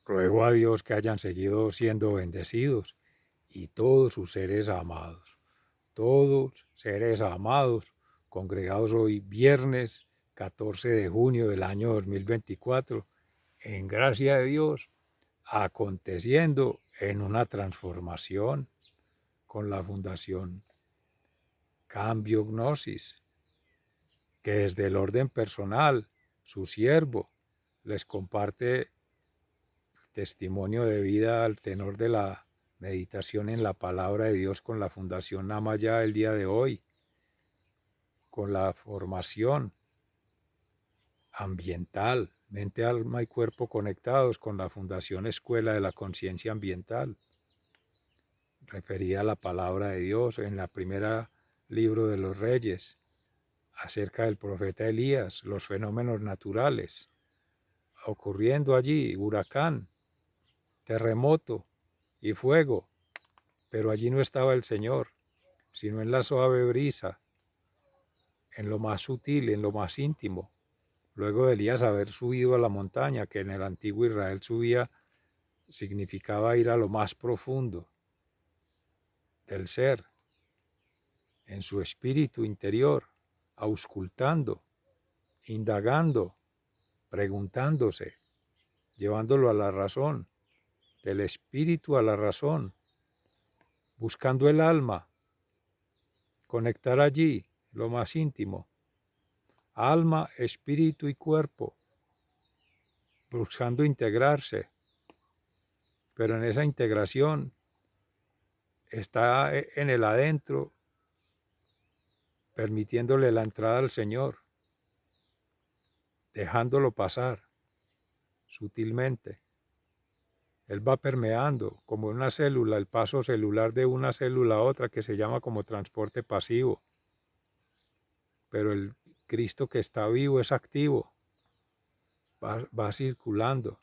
Ruego a Dios que hayan seguido siendo bendecidos y todos sus seres amados, todos seres amados, congregados hoy viernes 14 de junio del año 2024, en gracia de Dios, aconteciendo en una transformación con la Fundación Cambio Gnosis, que desde el orden personal, su siervo, les comparte testimonio de vida al tenor de la meditación en la palabra de Dios con la Fundación Namaya el día de hoy, con la formación ambiental, mente, alma y cuerpo conectados con la Fundación Escuela de la Conciencia Ambiental, referida a la palabra de Dios en la primera libro de los Reyes, acerca del profeta Elías, los fenómenos naturales, ocurriendo allí, huracán, terremoto y fuego, pero allí no estaba el Señor, sino en la suave brisa, en lo más sutil, en lo más íntimo. Luego de Elías haber subido a la montaña, que en el antiguo Israel subía, significaba ir a lo más profundo del ser, en su espíritu interior, auscultando, indagando, preguntándose, llevándolo a la razón, del espíritu a la razón, buscando el alma, conectar allí lo más íntimo, alma, espíritu y cuerpo, buscando integrarse, pero en esa integración está en el adentro, permitiéndole la entrada al Señor, dejándolo pasar sutilmente. Él va permeando como una célula, el paso celular de una célula a otra, que se llama como transporte pasivo. Pero el Cristo que está vivo es activo, va circulando.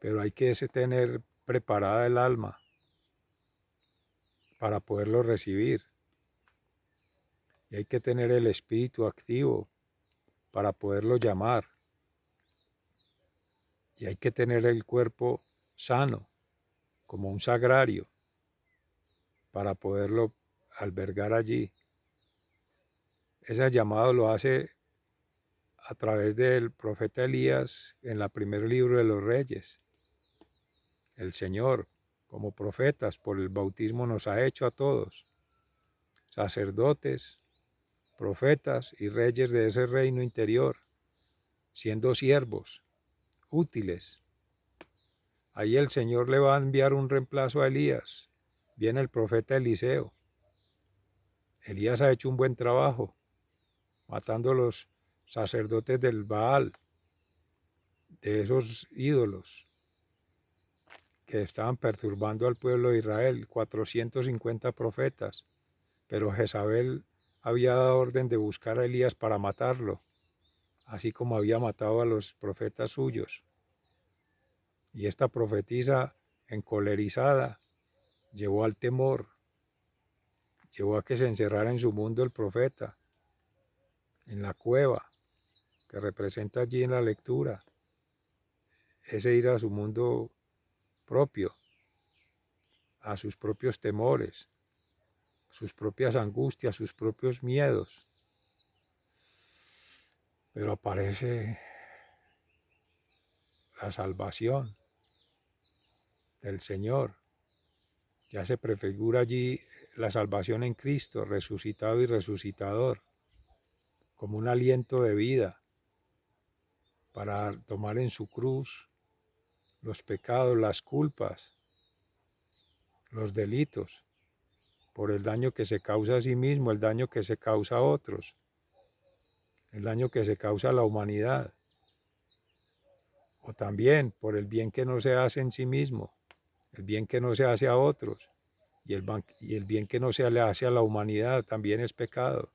Pero hay que tener preparada el alma para poderlo recibir. Y hay que tener el espíritu activo para poderlo llamar. Y hay que tener el cuerpo sano, como un sagrario, para poderlo albergar allí. Ese llamado lo hace a través del profeta Elías en el primer libro de los Reyes. El Señor, como profetas, por el bautismo nos ha hecho a todos, sacerdotes, profetas y reyes de ese reino interior, siendo siervos, útiles. Ahí el Señor le va a enviar un reemplazo a Elías. Viene el profeta Eliseo. Elías ha hecho un buen trabajo, matando a los sacerdotes del Baal, de esos ídolos que estaban perturbando al pueblo de Israel, 450 profetas, pero Jezabel había dado orden de buscar a Elías para matarlo, así como había matado a los profetas suyos. Y esta profetisa, encolerizada, llevó al temor, llevó a que se encerrara en su mundo el profeta, en la cueva, que representa allí en la lectura, ese ir a su mundo propio, a sus propios temores, sus propias angustias, sus propios miedos. Pero aparece la salvación del Señor. Ya se prefigura allí la salvación en Cristo, resucitado y resucitador, como un aliento de vida para tomar en su cruz los pecados, las culpas, los delitos, por el daño que se causa a sí mismo, el daño que se causa a otros, el daño que se causa a la humanidad, o también por el bien que no se hace en sí mismo, el bien que no se hace a otros, y el bien que no se le hace a la humanidad también es pecado.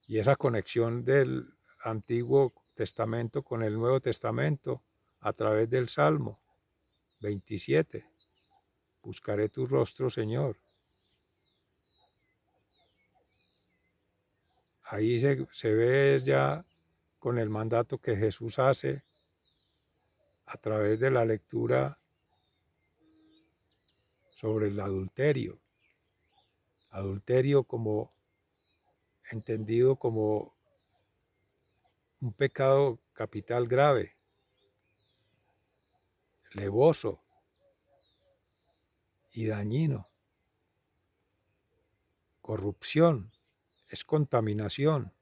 Y esa conexión del Antiguo Testamento con el Nuevo Testamento a través del Salmo 27. Buscaré tu rostro, Señor. Ahí se ve ya con el mandato que Jesús hace a través de la lectura sobre el adulterio. Adulterio como entendido como un pecado capital grave, levoso y dañino. Corrupción, es contaminación,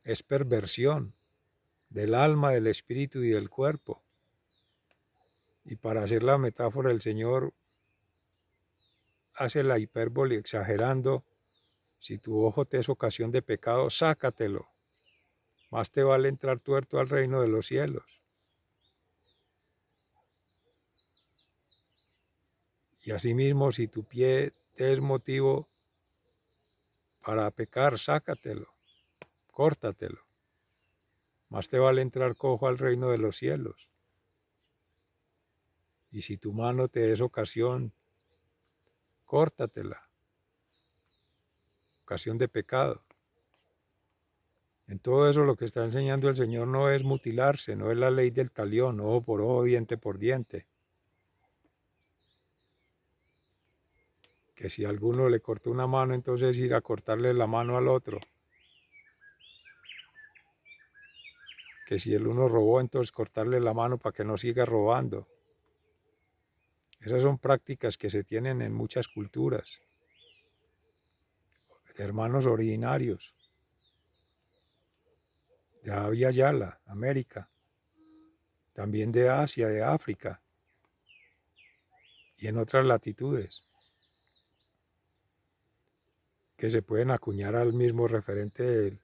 es perversión del alma, del espíritu y del cuerpo. Y para hacer la metáfora, el Señor hace la hipérbole exagerando: si tu ojo te es ocasión de pecado, sácatelo. Más te vale entrar tuerto al reino de los cielos. Y asimismo, si tu pie te es motivo para pecar, sácatelo, córtatelo. Más te vale entrar cojo al reino de los cielos. Y si tu mano te es ocasión, córtatela, ocasión de pecado. En todo eso lo que está enseñando el Señor no es mutilarse, no es la ley del talión, ojo por ojo, diente por diente. Que si a alguno le cortó una mano, entonces ir a cortarle la mano al otro. Que si el uno robó, entonces cortarle la mano para que no siga robando. Esas son prácticas que se tienen en muchas culturas, de hermanos originarios, de Abya Yala, América, también de Asia, de África y en otras latitudes, que se pueden acuñar al mismo referente de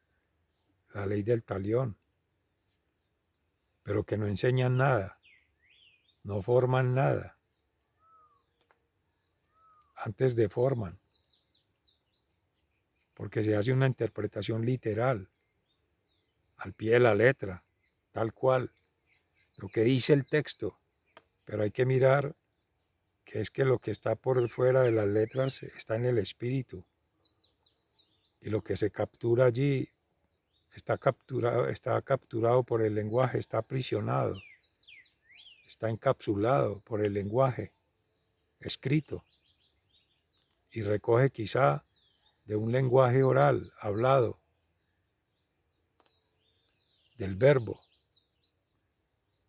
la ley del talión, pero que no enseñan nada, no forman nada, antes deforman, porque se hace una interpretación literal, al pie de la letra, tal cual, lo que dice el texto, pero hay que mirar que es que lo que está por fuera de las letras está en el espíritu, y lo que se captura allí está capturado por el lenguaje, está aprisionado, está encapsulado por el lenguaje escrito, y recoge quizá de un lenguaje oral, hablado, del verbo.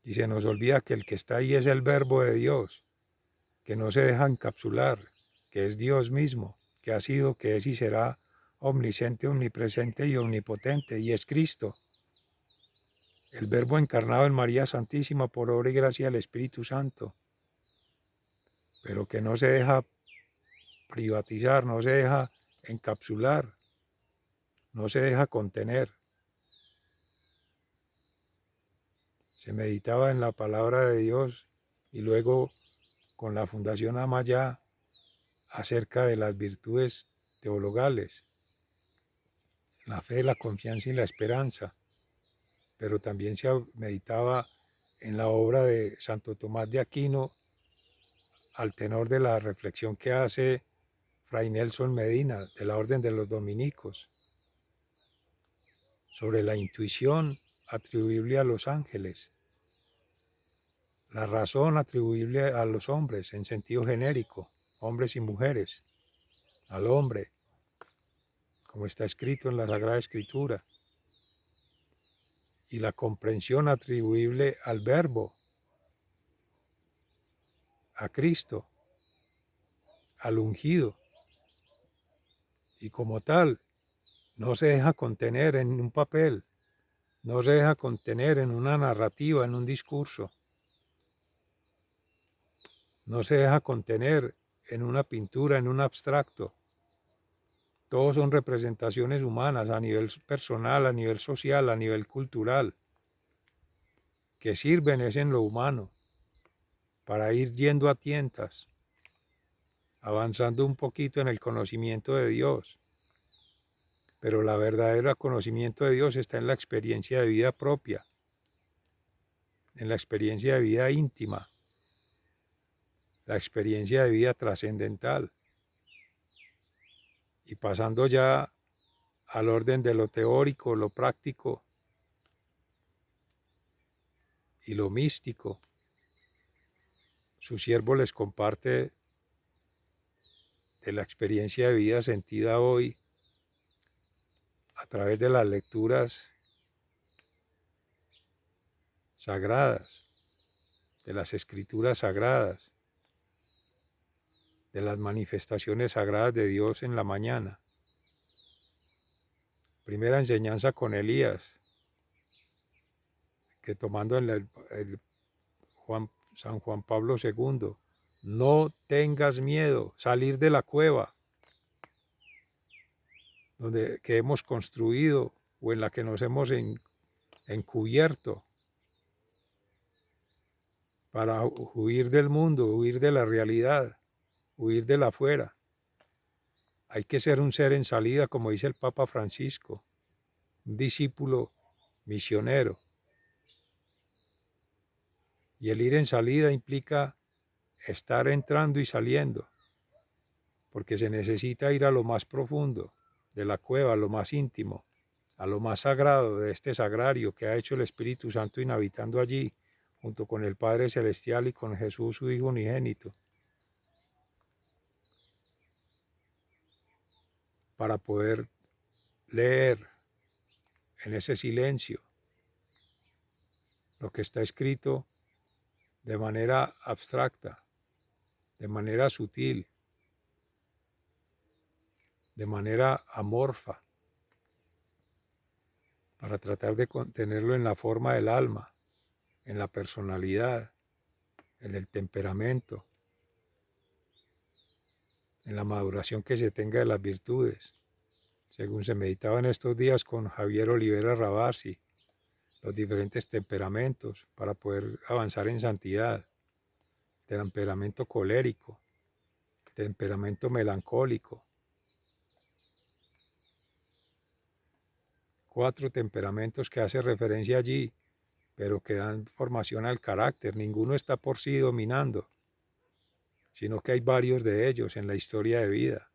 Y se nos olvida que el que está ahí es el verbo de Dios, que no se deja encapsular, que es Dios mismo, que ha sido, que es y será omnisciente, omnipresente y omnipotente, y es Cristo, el Verbo encarnado en María Santísima por obra y gracia del Espíritu Santo, pero que no se deja privatizar, no se deja encapsular, no se deja contener. Se meditaba en la palabra de Dios y luego con la Fundación Amayá acerca de las virtudes teologales, la fe, la confianza y la esperanza, pero también se meditaba en la obra de Santo Tomás de Aquino al tenor de la reflexión que hace Fray Nelson Medina de la Orden de los Dominicos sobre la intuición atribuible a los ángeles, la razón atribuible a los hombres en sentido genérico, hombres y mujeres, al hombre, como está escrito en la Sagrada Escritura, y la comprensión atribuible al Verbo, a Cristo, al ungido, y como tal, no se deja contener en un papel, no se deja contener en una narrativa, en un discurso, no se deja contener en una pintura, en un abstracto. Todos son representaciones humanas a nivel personal, a nivel social, a nivel cultural, que sirven es en lo humano, para ir yendo a tientas, avanzando un poquito en el conocimiento de Dios. Pero la verdadera conocimiento de Dios está en la experiencia de vida propia, en la experiencia de vida íntima, la experiencia de vida trascendental. Y pasando ya al orden de lo teórico, lo práctico y lo místico, su siervo les comparte de la experiencia de vida sentida hoy a través de las lecturas sagradas, de las escrituras sagradas, de las manifestaciones sagradas de Dios en la mañana. Primera enseñanza con Elías, que tomando en San Juan Pablo II, no tengas miedo, salir de la cueva que hemos construido o en la que nos hemos encubierto para huir del mundo, huir de la realidad, huir de la afuera. Hay que ser un ser en salida, como dice el Papa Francisco, un discípulo misionero. Y el ir en salida implica estar entrando y saliendo, porque se necesita ir a lo más profundo de la cueva, a lo más íntimo, a lo más sagrado de este sagrario que ha hecho el Espíritu Santo inhabitando allí, junto con el Padre Celestial y con Jesús, su Hijo unigénito, para poder leer en ese silencio lo que está escrito de manera abstracta, de manera sutil, de manera amorfa, para tratar de contenerlo en la forma del alma, en la personalidad, en el temperamento, en la maduración que se tenga de las virtudes, según se meditaba en estos días con Javier Olivera Rabarsi, los diferentes temperamentos para poder avanzar en santidad, temperamento colérico, temperamento melancólico, 4 temperamentos que hace referencia allí, pero que dan formación al carácter. Ninguno está por sí dominando, sino que hay varios de ellos en la historia de vida.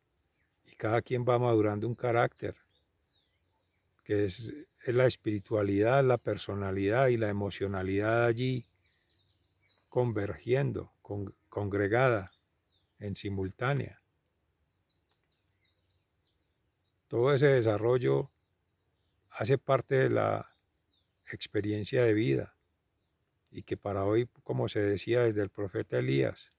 Y cada quien va madurando un carácter, que es la espiritualidad, la personalidad y la emocionalidad allí convergiendo, congregada en simultánea. Todo ese desarrollo hace parte de la experiencia de vida y que para hoy, como se decía desde el profeta Elías,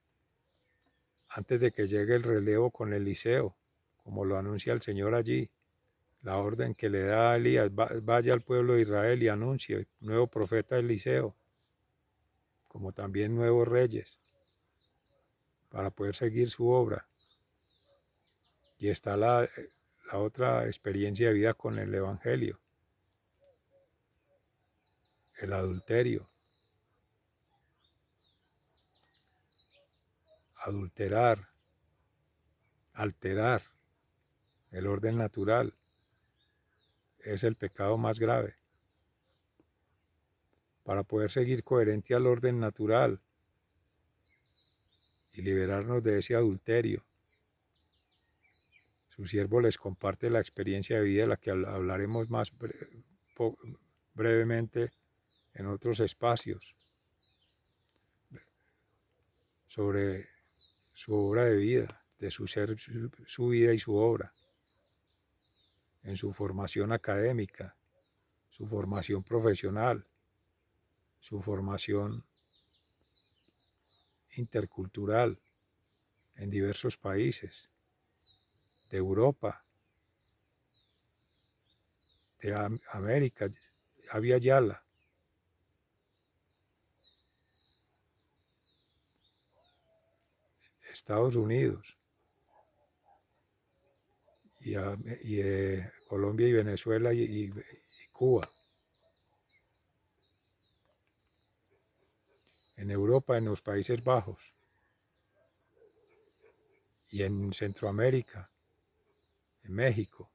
antes de que llegue el relevo con Eliseo, como lo anuncia el Señor allí, la orden que le da a Elías, vaya al pueblo de Israel y anuncie, nuevo profeta Eliseo, como también nuevos reyes, para poder seguir su obra. Y está la otra experiencia de vida con el Evangelio, el adulterio, adulterar, alterar el orden natural, es el pecado más grave. Para poder seguir coherente al orden natural y liberarnos de ese adulterio, su siervo les comparte la experiencia de vida de la que hablaremos más brevemente en otros espacios, sobre su obra de vida, de su ser, su vida y su obra, en su formación académica, su formación profesional, su formación intercultural en diversos países de Europa, de América, Avia Yala, Estados Unidos y Colombia y Venezuela y Cuba. En Europa, en los Países Bajos y en Centroamérica, en México.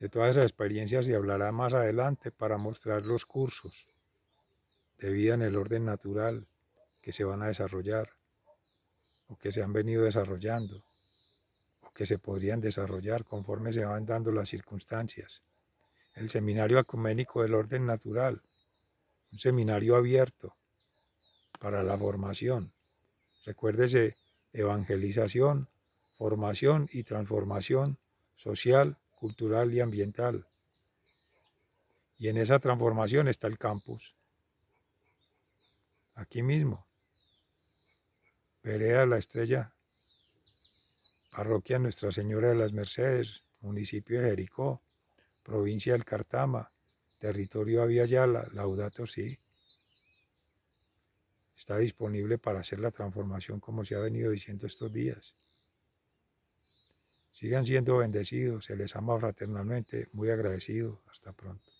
De todas esas experiencias se hablará más adelante para mostrar los cursos de vida en el orden natural que se van a desarrollar o que se han venido desarrollando o que se podrían desarrollar conforme se van dando las circunstancias. El Seminario Ecuménico del Orden Natural, un seminario abierto para la formación. Recuérdese, evangelización, formación y transformación social, cultural y ambiental. Y en esa transformación está el campus. Aquí mismo, Vereda La Estrella, Parroquia Nuestra Señora de las Mercedes, municipio de Jericó, provincia del Cartama, territorio Aviala, Laudato Si. Está disponible para hacer la transformación como se ha venido diciendo estos días. Sigan siendo bendecidos, se les ama fraternalmente, muy agradecido. Hasta pronto.